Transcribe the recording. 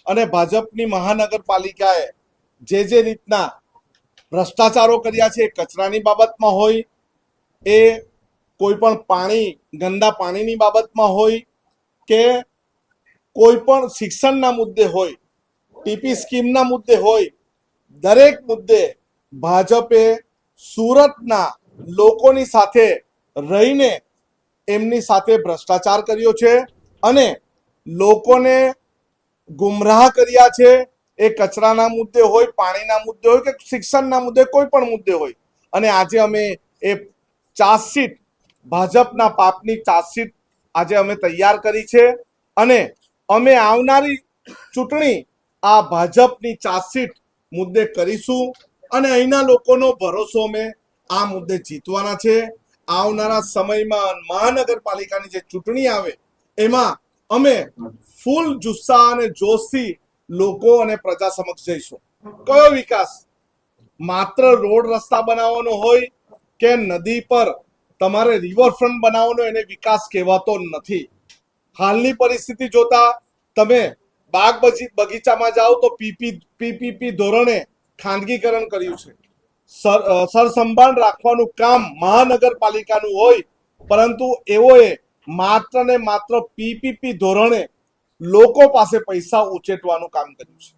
અને ભાજપની મહાનગરપાલિકાએ જે રીતના ભ્રષ્ટાચારો કર્યા છે, કચરાની બાબતમાં હોય, એ કોઈ પણ ગંદા પાણીની બાબતમાં હોય કે કોઈ પણ શિક્ષણના મુદ્દે હોય, ટીપી સ્કીમના મુદ્દે હોય, દરેક મુદ્દે ભાજપે સુરતના લોકોની સાથે રહીને એમની સાથે ભ્રષ્ટાચાર કર્યો છે અને લોકોને ગુમરાહ કર્યા છે। એ કચરાના મુદ્દે હોય, પાણીના મુદ્દે હોય કે શિક્ષણના મુદ્દે, કોઈ પણ મુદ્દે હોય। અને આજે અમે એ ચાર્જશીટ, ભાજપના પાપની ચાર્જશીટ આજે અમે તૈયાર કરી છે અને અમે આવનારી ચૂંટણી આ ભાજપની ચાર્જશીટ મુદ્દે કરીશું અને અહીંના લોકોનો ભરોસો અમે આ મુદ્દે જીતવાના છે। આવનારા સમયમાં મહાનગરપાલિકાની જે ચૂંટણી આવે એમાં અમે ફૂલ જુસ્સા અને જોશથી લોકો અને પ્રજા સમક્ષ જઈશું। કયો વિકાસ? માત્ર રોડ રસ્તા બનાવવાનો હોય કે નદી પર તમારે રિવરફ્રન્ટ બનાવવાનો, એને વિકાસ કહેવાતો નથી। હાલની પરિસ્થિતિ જોતા તમે બાગ બગીચામાં જાઓ તો પીપીપી ધોરણે ખાનગીકરણ કર્યું છે। સરસંભાળ રાખવાનું કામ મહાનગરપાલિકાનું હોય, પરંતુ એઓએ માત્ર ને માત્ર પીપીપી ધોરણે લોકો પાસે પૈસા ઉચેટવાનું કામ કર્યું છે।